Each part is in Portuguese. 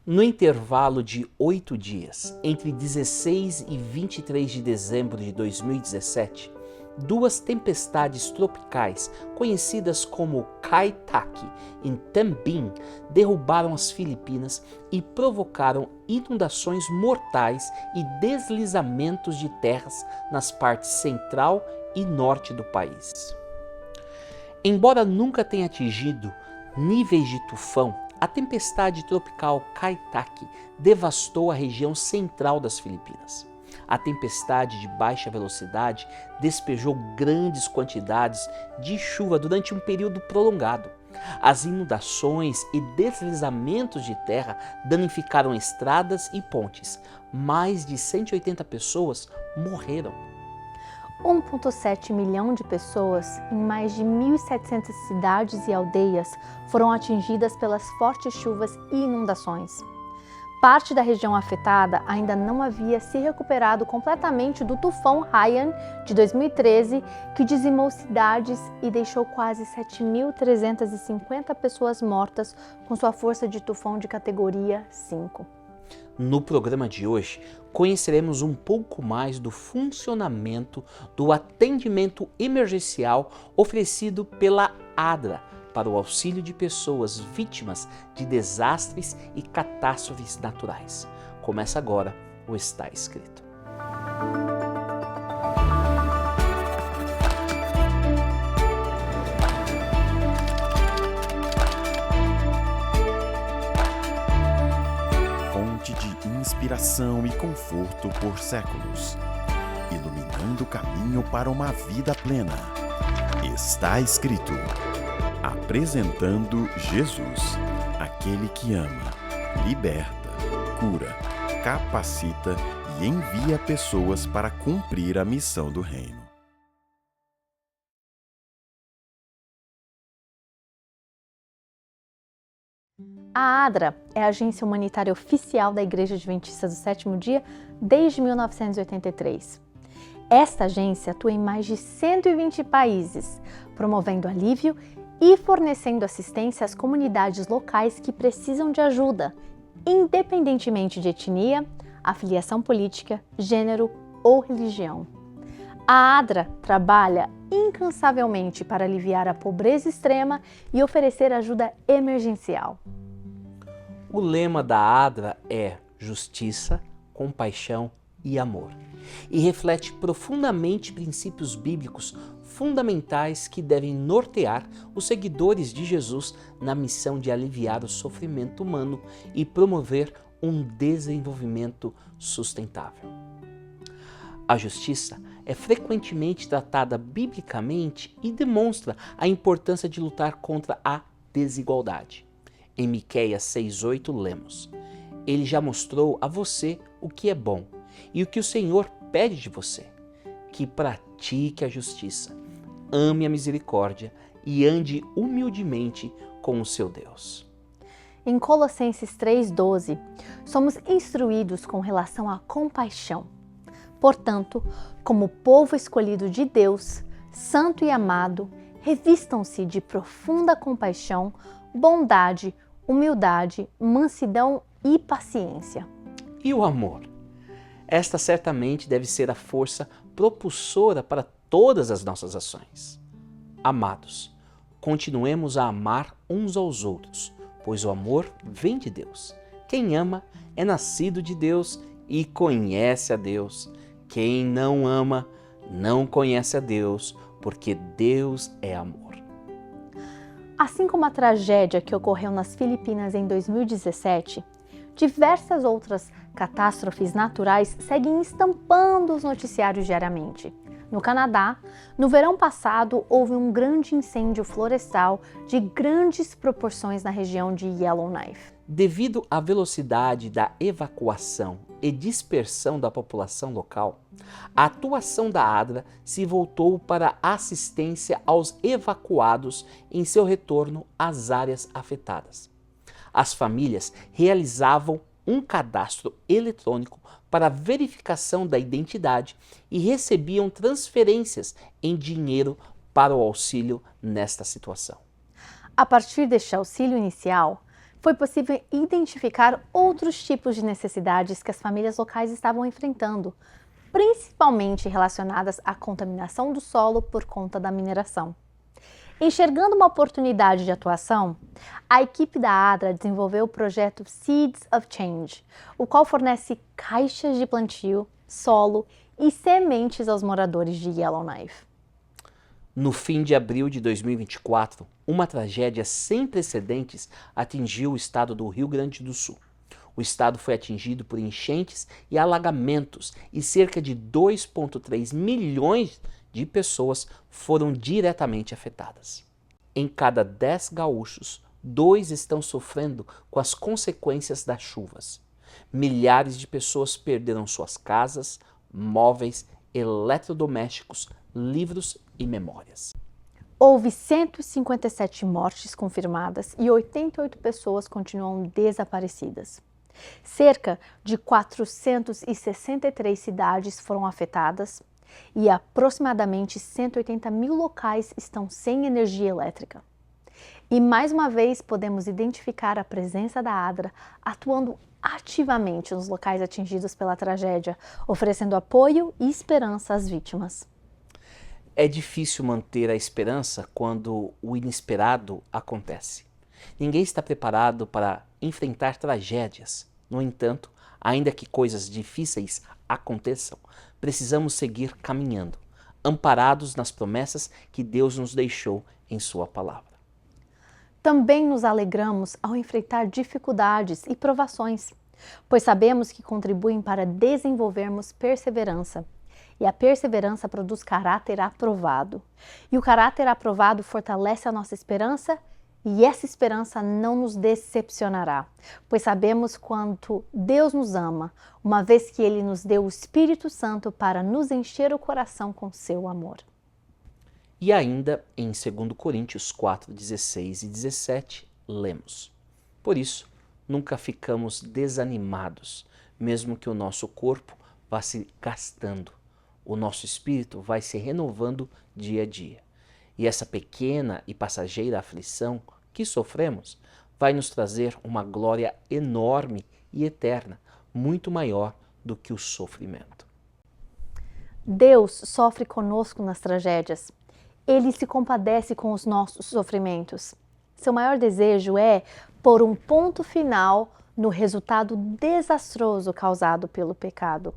No intervalo de 8 dias, entre 16 e 23 de dezembro de 2017, duas tempestades tropicais, conhecidas como Kai-Tak e Tembin, derrubaram as Filipinas e provocaram inundações mortais e deslizamentos de terras nas partes central e norte do país. Embora nunca tenha atingido níveis de tufão, a tempestade tropical Kai-Tak devastou a região central das Filipinas. A tempestade de baixa velocidade despejou grandes quantidades de chuva durante um período prolongado. As inundações e deslizamentos de terra danificaram estradas e pontes. Mais de 180 pessoas morreram. 1,7 milhão de pessoas em mais de 1.700 cidades e aldeias foram atingidas pelas fortes chuvas e inundações. Parte da região afetada ainda não havia se recuperado completamente do tufão Haiyan de 2013, que dizimou cidades e deixou quase 7.350 pessoas mortas com sua força de tufão de categoria 5. No programa de hoje, conheceremos um pouco mais do funcionamento do atendimento emergencial oferecido pela ADRA para o auxílio de pessoas vítimas de desastres e catástrofes naturais. Começa agora o Está Escrito. Fonte de inspiração e conforto por séculos, iluminando o caminho para uma vida plena. Está Escrito. Apresentando Jesus, aquele que ama, liberta, cura, capacita e envia pessoas para cumprir a missão do reino. A ADRA é a agência humanitária oficial da Igreja Adventista do Sétimo Dia desde 1983. Esta agência atua em mais de 120 países, promovendo alívio e fornecendo assistência às comunidades locais que precisam de ajuda, independentemente de etnia, afiliação política, gênero ou religião. A ADRA trabalha incansavelmente para aliviar a pobreza extrema e oferecer ajuda emergencial. O lema da ADRA é justiça, compaixão e amor, e reflete profundamente princípios bíblicos fundamentais que devem nortear os seguidores de Jesus na missão de aliviar o sofrimento humano e promover um desenvolvimento sustentável. A justiça é frequentemente tratada biblicamente e demonstra a importância de lutar contra a desigualdade. Em Miqueias 6:8 lemos: Ele já mostrou a você o que é bom e o que o Senhor pede de você, que pratique a justiça, ame a misericórdia e ande humildemente com o seu Deus. Em Colossenses 3:12, somos instruídos com relação à compaixão. Portanto, como povo escolhido de Deus, santo e amado, revistam-se de profunda compaixão, bondade, humildade, mansidão e paciência. E o amor? Esta certamente deve ser a força propulsora para todas as nossas ações. Amados, continuemos a amar uns aos outros, pois o amor vem de Deus. Quem ama é nascido de Deus e conhece a Deus. Quem não ama não conhece a Deus, porque Deus é amor. Assim como a tragédia que ocorreu nas Filipinas em 2017, diversas outras catástrofes naturais seguem estampando os noticiários diariamente. No Canadá, no verão passado, houve um grande incêndio florestal de grandes proporções na região de Yellowknife. Devido à velocidade da evacuação e dispersão da população local, a atuação da ADRA se voltou para a assistência aos evacuados em seu retorno às áreas afetadas. As famílias realizavam um cadastro eletrônico para verificação da identidade e recebiam transferências em dinheiro para o auxílio nesta situação. A partir deste auxílio inicial, foi possível identificar outros tipos de necessidades que as famílias locais estavam enfrentando, principalmente relacionadas à contaminação do solo por conta da mineração. Enxergando uma oportunidade de atuação, a equipe da ADRA desenvolveu o projeto Seeds of Change, o qual fornece caixas de plantio, solo e sementes aos moradores de Yellowknife. No fim de abril de 2024, uma tragédia sem precedentes atingiu o estado do Rio Grande do Sul. O estado foi atingido por enchentes e alagamentos e cerca de 2,3 milhões de pessoas foram diretamente afetadas. Em cada 10 gaúchos, 2 estão sofrendo com as consequências das chuvas. Milhares de pessoas perderam suas casas, móveis, eletrodomésticos, livros e memórias. Houve 157 mortes confirmadas e 88 pessoas continuam desaparecidas. Cerca de 463 cidades foram afetadas e aproximadamente 180 mil locais estão sem energia elétrica. E mais uma vez podemos identificar a presença da ADRA atuando ativamente nos locais atingidos pela tragédia, oferecendo apoio e esperança às vítimas. É difícil manter a esperança quando o inesperado acontece. Ninguém está preparado para enfrentar tragédias. No entanto, ainda que coisas difíceis aconteçam, precisamos seguir caminhando, amparados nas promessas que Deus nos deixou em Sua palavra. Também nos alegramos ao enfrentar dificuldades e provações, pois sabemos que contribuem para desenvolvermos perseverança. E a perseverança produz caráter aprovado. E o caráter aprovado fortalece a nossa esperança, e essa esperança não nos decepcionará, pois sabemos quanto Deus nos ama, uma vez que Ele nos deu o Espírito Santo para nos encher o coração com seu amor. E ainda em 2 Coríntios 4, 16 e 17, lemos: Por isso, nunca ficamos desanimados, mesmo que o nosso corpo vá se gastando. O nosso espírito vai se renovando dia a dia. E essa pequena e passageira aflição que sofremos vai nos trazer uma glória enorme e eterna, muito maior do que o sofrimento. Deus sofre conosco nas tragédias. Ele se compadece com os nossos sofrimentos. Seu maior desejo é pôr um ponto final no resultado desastroso causado pelo pecado.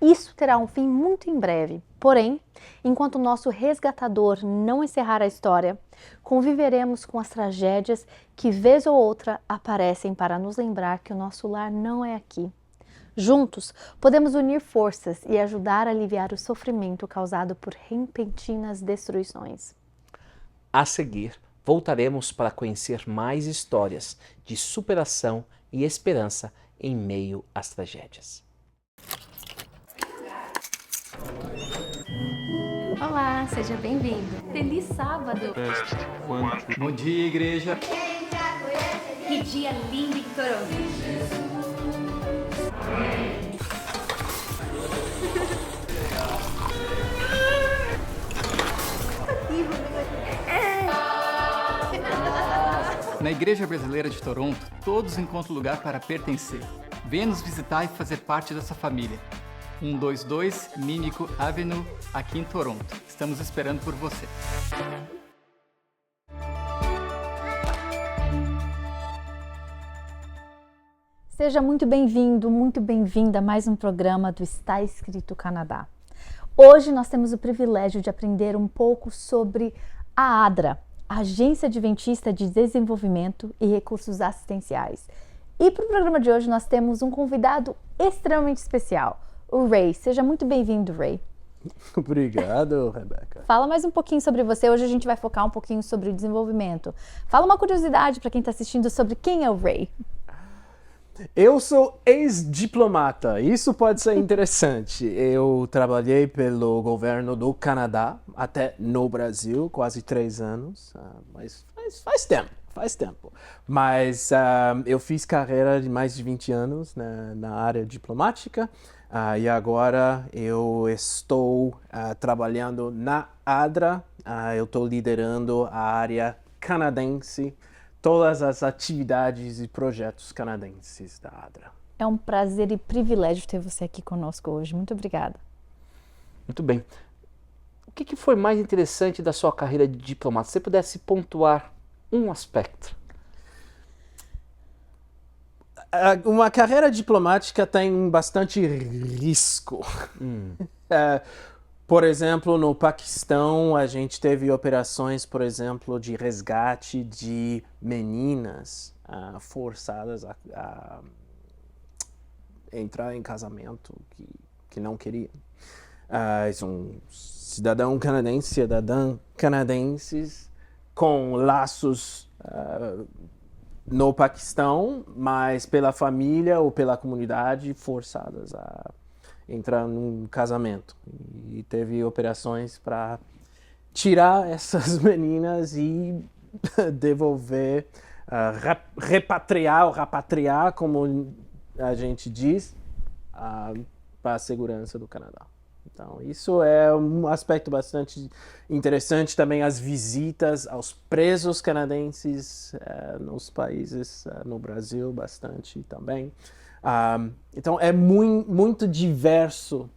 Isso terá um fim muito em breve. Porém, enquanto o nosso resgatador não encerrar a história, conviveremos com as tragédias que vez ou outra aparecem para nos lembrar que o nosso lar não é aqui. Juntos, podemos unir forças e ajudar a aliviar o sofrimento causado por repentinas destruições. A seguir, voltaremos para conhecer mais histórias de superação e esperança em meio às tragédias. Olá, seja bem-vindo. Feliz sábado. Bom dia, igreja. Que dia lindo em Toronto. Na Igreja Brasileira de Toronto, todos encontram lugar para pertencer. Venha nos visitar e fazer parte dessa família. 122 Minico Avenue, aqui em Toronto. Estamos esperando por você. Seja muito bem-vindo, muito bem-vinda a mais um programa do Está Escrito Canadá. Hoje nós temos o privilégio de aprender um pouco sobre a ADRA, a Agência Adventista de Desenvolvimento e Recursos Assistenciais. E para o programa de hoje nós temos um convidado extremamente especial, o Ray. Seja muito bem-vindo, Ray. Obrigado, Rebeca. Fala mais um pouquinho sobre você. Hoje a gente vai focar um pouquinho sobre o desenvolvimento. Fala uma curiosidade para quem está assistindo sobre quem é o Ray. Eu sou ex-diplomata, isso pode ser interessante. Eu trabalhei pelo governo do Canadá, até no Brasil, quase 3 anos, mas faz tempo. Mas eu fiz carreira de mais de 20 anos na área diplomática e agora eu estou trabalhando na ADRA, eu estou liderando a área canadense todas as atividades e projetos canadenses da ADRA. É um prazer e privilégio ter você aqui conosco hoje. Muito obrigada. Muito bem. O que foi mais interessante da sua carreira de diplomata? Se você pudesse pontuar um aspecto. Uma carreira diplomática tem bastante risco. Por exemplo, no Paquistão, a gente teve operações, por exemplo, de resgate de meninas forçadas a entrar em casamento que não queriam. São cidadãs canadenses com laços no Paquistão, mas pela família ou pela comunidade forçadas a entrar num casamento. E teve operações para tirar essas meninas e devolver, repatriar ou rapatriar, como a gente diz, para a segurança do Canadá. Então, isso é um aspecto bastante interessante. Também as visitas aos presos canadenses nos países, no Brasil, bastante também. Então, é muito diverso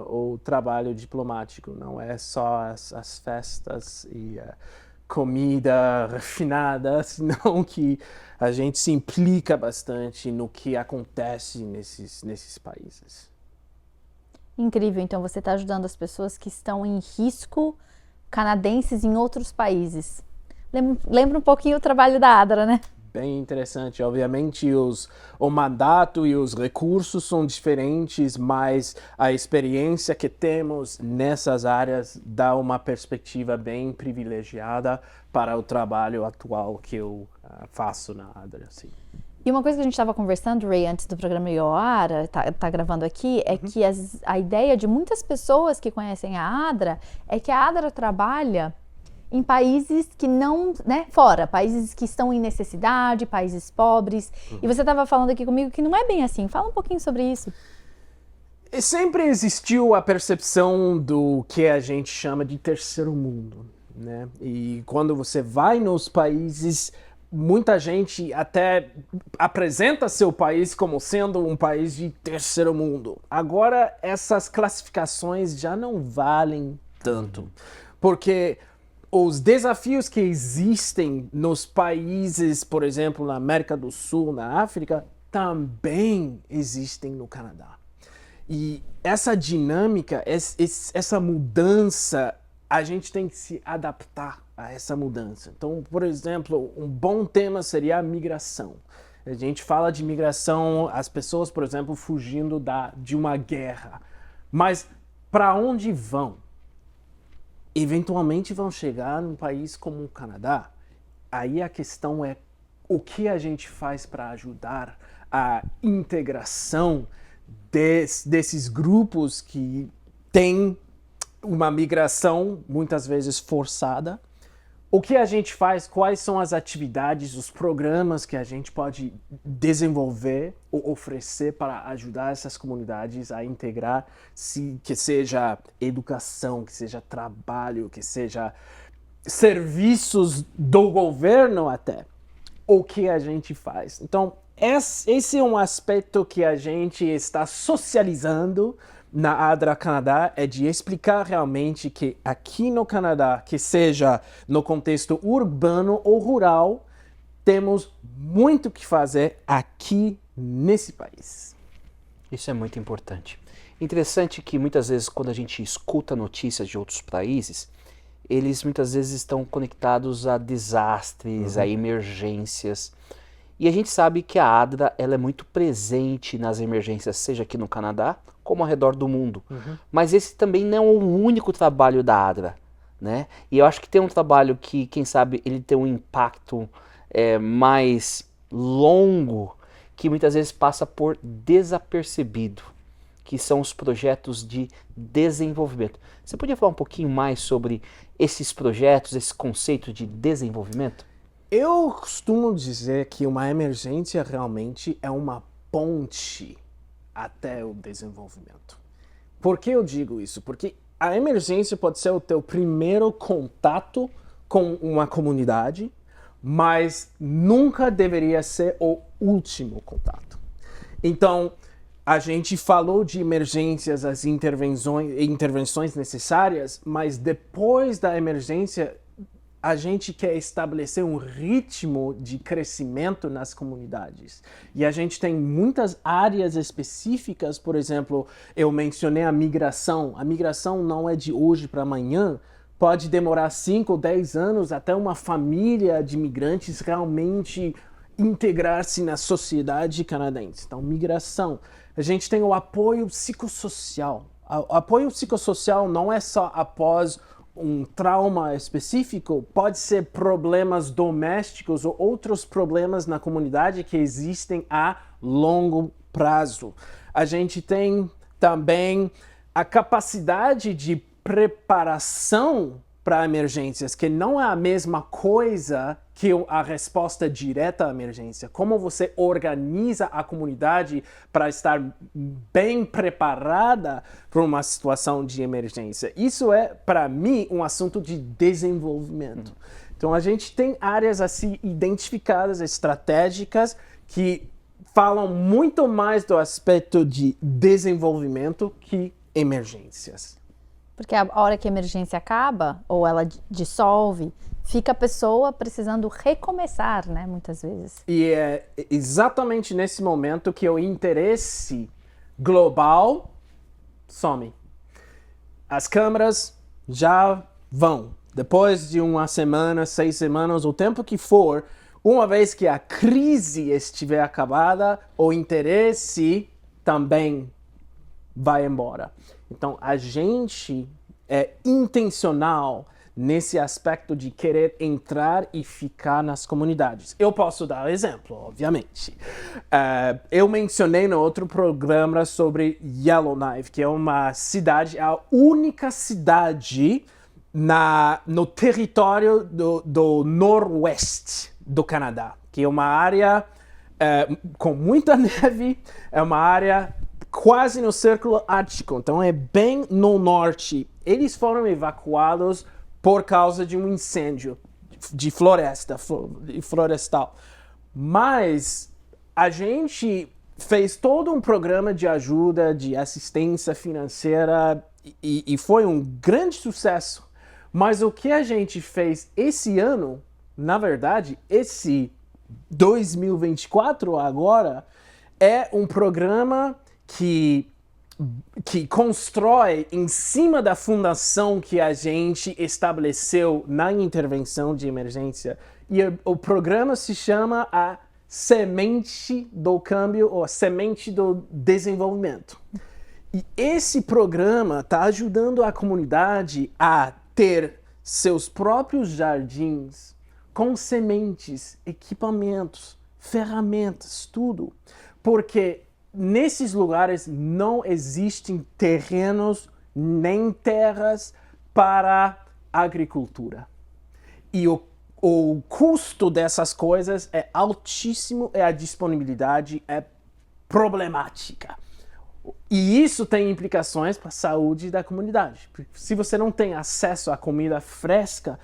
o trabalho diplomático. Não é só as festas e comida refinada, senão que a gente se implica bastante no que acontece nesses países. Incrível, então você está ajudando as pessoas que estão em risco, canadenses em outros países. Lembra um pouquinho o trabalho da ADRA, né? Bem interessante. Obviamente o mandato e os recursos são diferentes, mas a experiência que temos nessas áreas dá uma perspectiva bem privilegiada para o trabalho atual que eu faço na ADRA. Sim. E uma coisa que a gente estava conversando, Ray, antes do programa ir ao ar, tá gravando aqui, é que a ideia de muitas pessoas que conhecem a ADRA é que a ADRA trabalha em países que não, né, fora, países que estão em necessidade, países pobres. E você estava falando aqui comigo que não é bem assim. Fala um pouquinho sobre isso. Sempre existiu a percepção do que a gente chama de terceiro mundo, né? E quando você vai nos países, muita gente até apresenta seu país como sendo um país de terceiro mundo. Agora, essas classificações já não valem tanto, porque os desafios que existem nos países, por exemplo, na América do Sul, na África, também existem no Canadá. E essa dinâmica, essa mudança, a gente tem que se adaptar a essa mudança. Então, por exemplo, um bom tema seria a migração. A gente fala de migração, as pessoas, por exemplo, fugindo de uma guerra. Mas para onde vão? Eventualmente vão chegar num país como o Canadá. Aí a questão é o que a gente faz para ajudar a integração desses grupos que têm uma migração muitas vezes forçada. O que a gente faz, quais são as atividades, os programas que a gente pode desenvolver ou oferecer para ajudar essas comunidades a integrar, que seja educação, que seja trabalho, que seja serviços do governo até. O que a gente faz. Então, esse é um aspecto que a gente está socializando na ADRA Canadá, é de explicar realmente que aqui no Canadá, que seja no contexto urbano ou rural, temos muito que fazer aqui nesse país. Isso é muito importante. Interessante que muitas vezes quando a gente escuta notícias de outros países, eles muitas vezes estão conectados a desastres, a emergências. E a gente sabe que a ADRA ela é muito presente nas emergências, seja aqui no Canadá, como ao redor do mundo. Mas esse também não é o único trabalho da ADRA, né? E eu acho que tem um trabalho que, quem sabe, ele tem um impacto mais longo, que muitas vezes passa por desapercebido, que são os projetos de desenvolvimento. Você podia falar um pouquinho mais sobre esses projetos, esse conceito de desenvolvimento? Eu costumo dizer que uma emergência realmente é uma ponte até o desenvolvimento. Por que eu digo isso? Porque a emergência pode ser o teu primeiro contato com uma comunidade, mas nunca deveria ser o último contato. Então, a gente falou de emergências, as intervenções necessárias, mas depois da emergência, a gente quer estabelecer um ritmo de crescimento nas comunidades. E a gente tem muitas áreas específicas, por exemplo, eu mencionei a migração. A migração não é de hoje para amanhã, pode demorar 5 ou 10 anos até uma família de imigrantes realmente integrar-se na sociedade canadense. Então, migração. A gente tem o apoio psicossocial. O apoio psicossocial não é só após um trauma específico, pode ser problemas domésticos ou outros problemas na comunidade que existem a longo prazo. A gente tem também a capacidade de preparação para emergências, que não é a mesma coisa que a resposta direta à emergência. Como você organiza a comunidade para estar bem preparada para uma situação de emergência. Isso é, para mim, um assunto de desenvolvimento. Então, a gente tem áreas assim identificadas, estratégicas, que falam muito mais do aspecto de desenvolvimento que emergências. Porque a hora que a emergência acaba, ou ela dissolve, fica a pessoa precisando recomeçar, né, muitas vezes. E é exatamente nesse momento que o interesse global some. As câmeras já vão. Depois de uma semana, 6 semanas, o tempo que for, uma vez que a crise estiver acabada, o interesse também vai embora. Então, a gente é intencional nesse aspecto de querer entrar e ficar nas comunidades. Eu posso dar um exemplo, obviamente. Eu mencionei no outro programa sobre Yellowknife, que é uma cidade, a única cidade no território do noroeste do Canadá, que é uma área com muita neve, é uma área quase no Círculo Ártico, então é bem no norte. Eles foram evacuados por causa de um incêndio de florestal. Mas a gente fez todo um programa de ajuda, de assistência financeira e foi um grande sucesso. Mas o que a gente fez esse ano, na verdade, esse 2024 agora, é um programa que constrói em cima da fundação que a gente estabeleceu na intervenção de emergência. E o programa se chama a Semente do Câmbio, ou a Semente do Desenvolvimento. E esse programa está ajudando a comunidade a ter seus próprios jardins com sementes, equipamentos, ferramentas, tudo. Porque nesses lugares não existem terrenos nem terras para agricultura. E o custo dessas coisas é altíssimo e a disponibilidade é problemática. E isso tem implicações para a saúde da comunidade. Se você não tem acesso à comida fresca,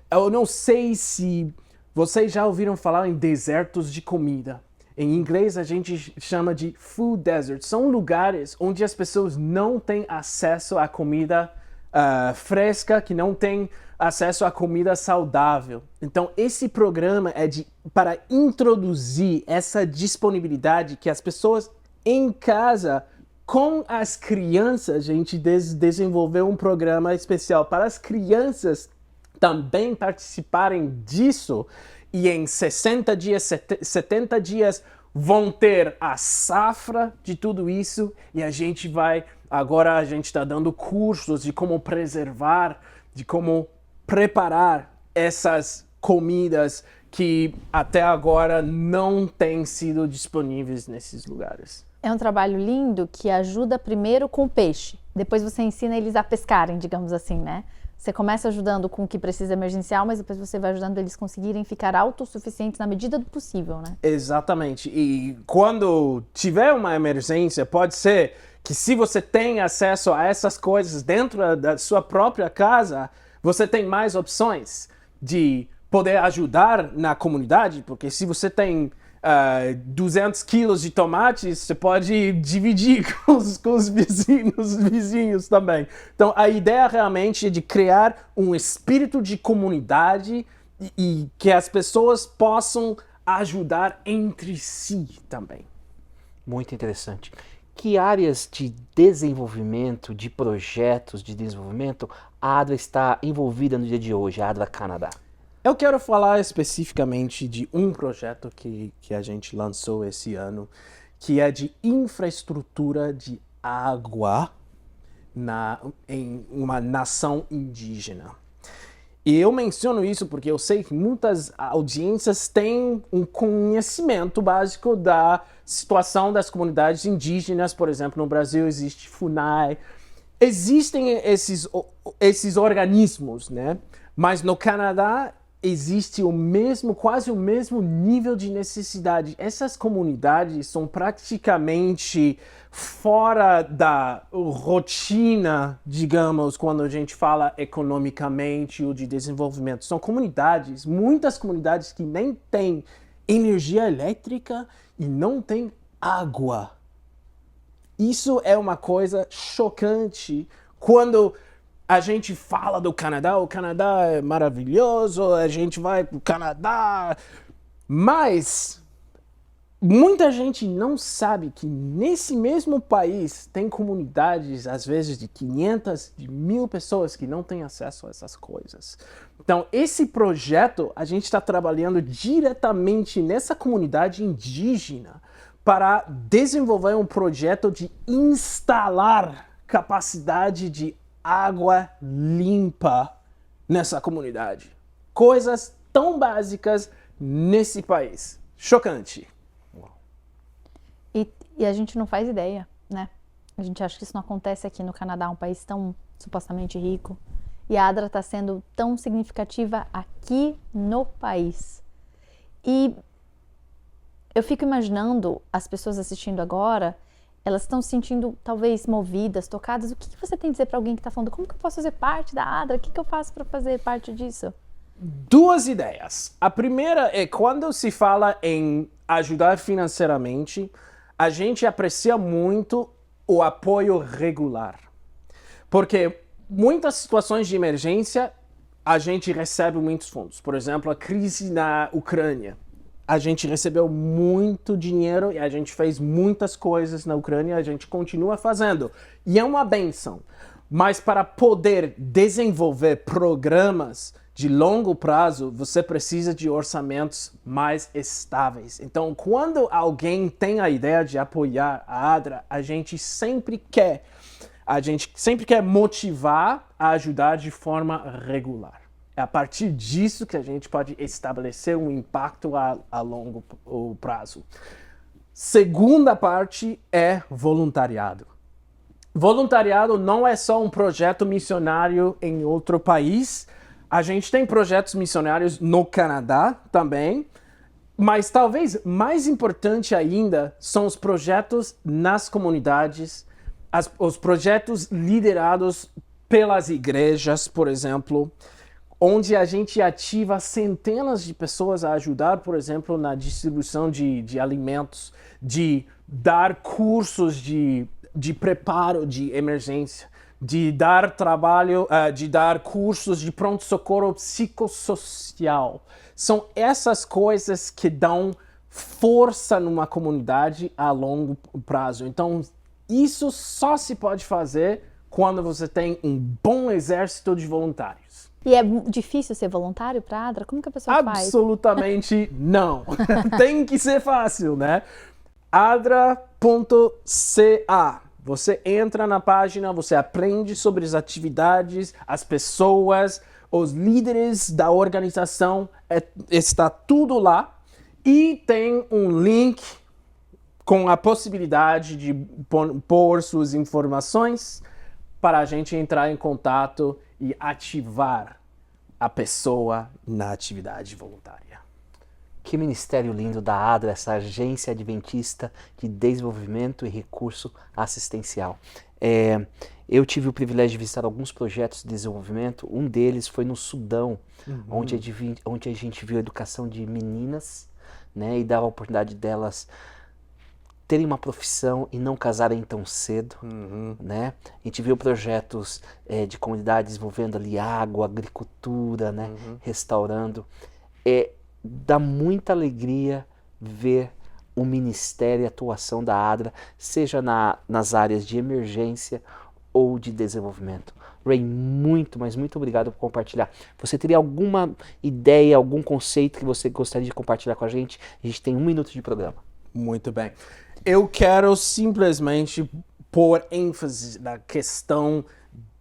eu não sei se vocês já ouviram falar em desertos de comida. Em inglês a gente chama de food deserts. São lugares onde as pessoas não têm acesso à comida fresca, que não têm acesso à comida saudável. Então esse programa é para introduzir essa disponibilidade que as pessoas em casa, com as crianças, a gente desenvolveu um programa especial para as crianças também participarem disso. E em 60 dias, 70 dias, vão ter a safra de tudo isso. E agora a gente está dando cursos de como preservar, de como preparar essas comidas que até agora não têm sido disponíveis nesses lugares. É um trabalho lindo que ajuda primeiro com o peixe. Depois você ensina eles a pescarem, digamos assim, né? Você começa ajudando com o que precisa emergencial, mas depois você vai ajudando eles conseguirem ficar autossuficientes na medida do possível, né? Exatamente. E quando tiver uma emergência, pode ser que se você tem acesso a essas coisas dentro da sua própria casa, você tem mais opções de poder ajudar na comunidade, porque se você tem 200 quilos de tomates, você pode dividir com os vizinhos também. Então, a ideia realmente é de criar um espírito de comunidade e que as pessoas possam ajudar entre si também. Muito interessante. Que áreas de desenvolvimento, de projetos de desenvolvimento, a ADRA está envolvida no dia de hoje, a ADRA Canadá? Eu quero falar especificamente de um projeto que a gente lançou esse ano, que é de infraestrutura de água em uma nação indígena. E eu menciono isso porque eu sei que muitas audiências têm um conhecimento básico da situação das comunidades indígenas. Por exemplo, no Brasil existe FUNAI. Existem esses organismos, né? Mas no Canadá existe quase o mesmo nível de necessidade. Essas comunidades são praticamente fora da rotina, digamos, quando a gente fala economicamente ou de desenvolvimento. São comunidades, muitas comunidades que nem têm energia elétrica e não têm água. Isso é uma coisa chocante quando a gente fala do Canadá, o Canadá é maravilhoso, a gente vai pro Canadá, mas muita gente não sabe que nesse mesmo país tem comunidades, às vezes de 500, de 1.000 pessoas que não têm acesso a essas coisas. Então, esse projeto, a gente está trabalhando diretamente nessa comunidade indígena para desenvolver um projeto de instalar capacidade de água limpa nessa comunidade. Coisas tão básicas nesse país. Chocante. E a gente não faz ideia, né? A gente acha que isso não acontece aqui no Canadá, um país tão supostamente rico. E a ADRA está sendo tão significativa aqui no país. E eu fico imaginando as pessoas assistindo agora, elas estão se sentindo talvez movidas, tocadas. O que você tem a dizer para alguém que está falando, como que eu posso fazer parte da ADRA? O que eu faço para fazer parte disso? Duas ideias. A primeira é quando se fala em ajudar financeiramente, a gente aprecia muito o apoio regular. Porque muitas situações de emergência, a gente recebe muitos fundos. Por exemplo, a crise na Ucrânia. A gente recebeu muito dinheiro e a gente fez muitas coisas na Ucrânia, a gente continua fazendo. E é uma benção. Mas para poder desenvolver programas de longo prazo, você precisa de orçamentos mais estáveis. Então, quando alguém tem a ideia de apoiar a ADRA, a gente sempre quer motivar a ajudar de forma regular. É a partir disso que a gente pode estabelecer um impacto a longo prazo. Segunda parte é voluntariado. Voluntariado não é só um projeto missionário em outro país. A gente tem projetos missionários no Canadá também, mas talvez mais importante ainda são os projetos nas comunidades, os projetos liderados pelas igrejas, por exemplo, onde a gente ativa centenas de pessoas a ajudar, por exemplo, na distribuição de alimentos, de dar cursos de preparo de emergência, de dar trabalho, de dar cursos de pronto-socorro psicossocial. São essas coisas que dão força numa comunidade a longo prazo. Então, isso só se pode fazer quando você tem um bom exército de voluntários. E é difícil ser voluntário para a ADRA? Como que a pessoa faz? Absolutamente não. Tem que ser fácil, né? adra.ca. Você entra na página, você aprende sobre as atividades, as pessoas, os líderes da organização, está tudo lá. E tem um link com a possibilidade de pôr suas informações para a gente entrar em contato e ativar a pessoa na atividade voluntária. Que ministério lindo da ADRA, essa agência adventista de desenvolvimento e recurso assistencial. Eu tive o privilégio de visitar alguns projetos de desenvolvimento. Um deles foi no Sudão, onde a gente viu a educação de meninas, né, e dava a oportunidade delas terem uma profissão e não casarem tão cedo, né? A gente viu projetos de comunidades envolvendo ali água, agricultura, né, restaurando. Dá muita alegria ver o ministério e a atuação da ADRA, seja nas áreas de emergência ou de desenvolvimento. Ray, muito obrigado por compartilhar. Você teria alguma ideia, algum conceito que você gostaria de compartilhar com a gente? A gente tem 1 minuto de programa. Muito bem. Eu quero simplesmente pôr ênfase na questão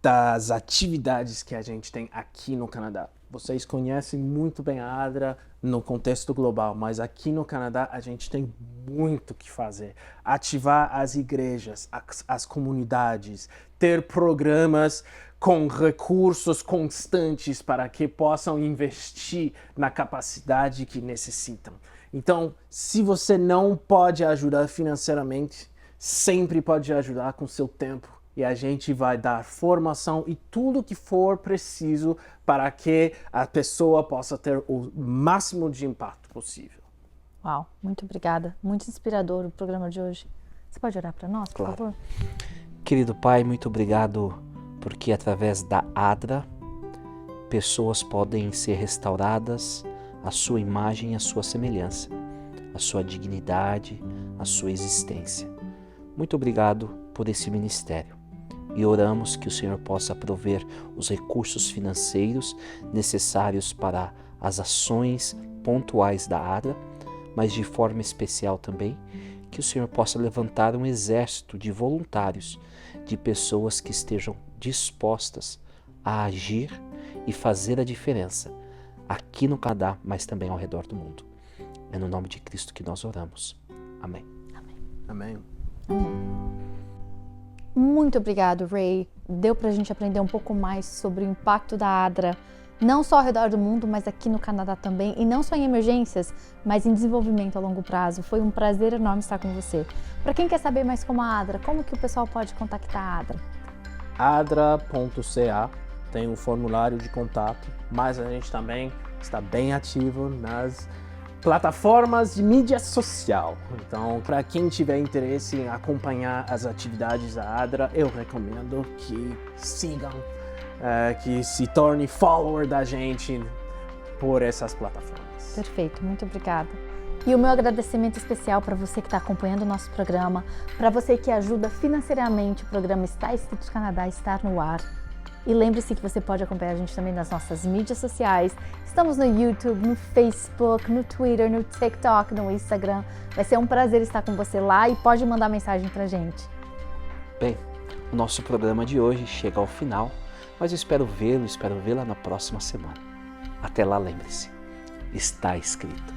das atividades que a gente tem aqui no Canadá. Vocês conhecem muito bem a ADRA no contexto global, mas aqui no Canadá a gente tem muito o que fazer. Ativar as igrejas, as comunidades, ter programas com recursos constantes para que possam investir na capacidade que necessitam. Então, se você não pode ajudar financeiramente, sempre pode ajudar com seu tempo. E a gente vai dar formação e tudo que for preciso para que a pessoa possa ter o máximo de impacto possível. Uau, muito obrigada. Muito inspirador o programa de hoje. Você pode orar para nós, por favor? Querido Pai, muito obrigado porque através da ADRA, pessoas podem ser restauradas à sua imagem e à sua semelhança, à sua dignidade, à sua existência. Muito obrigado por esse ministério. E oramos que o Senhor possa prover os recursos financeiros necessários para as ações pontuais da ADRA, mas de forma especial também, que o Senhor possa levantar um exército de voluntários, de pessoas que estejam dispostas a agir e fazer a diferença aqui no Canadá, mas também ao redor do mundo. É no nome de Cristo que nós oramos. Amém. Amém. Muito obrigado, Ray. Deu pra gente aprender um pouco mais sobre o impacto da ADRA, não só ao redor do mundo, mas aqui no Canadá também, e não só em emergências, mas em desenvolvimento a longo prazo. Foi um prazer enorme estar com você. Para quem quer saber mais como a ADRA, como que o pessoal pode contactar a ADRA? adra.ca tem um formulário de contato, mas a gente também está bem ativo nas plataformas de mídia social. Então, para quem tiver interesse em acompanhar as atividades da ADRA, eu recomendo que sigam, que se torne follower da gente por essas plataformas. Perfeito, muito obrigada. E o meu agradecimento especial para você que está acompanhando o nosso programa, para você que ajuda financeiramente o programa Está Escrito Canadá estar no ar. E lembre-se que você pode acompanhar a gente também nas nossas mídias sociais. Estamos no YouTube, no Facebook, no Twitter, no TikTok, no Instagram. Vai ser um prazer estar com você lá e pode mandar mensagem pra gente. Bem, o nosso programa de hoje chega ao final, mas eu espero vê-la na próxima semana. Até lá, lembre-se, está escrito: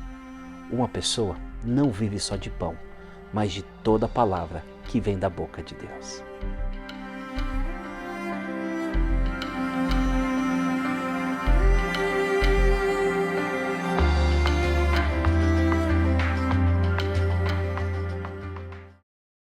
uma pessoa não vive só de pão, mas de toda palavra que vem da boca de Deus.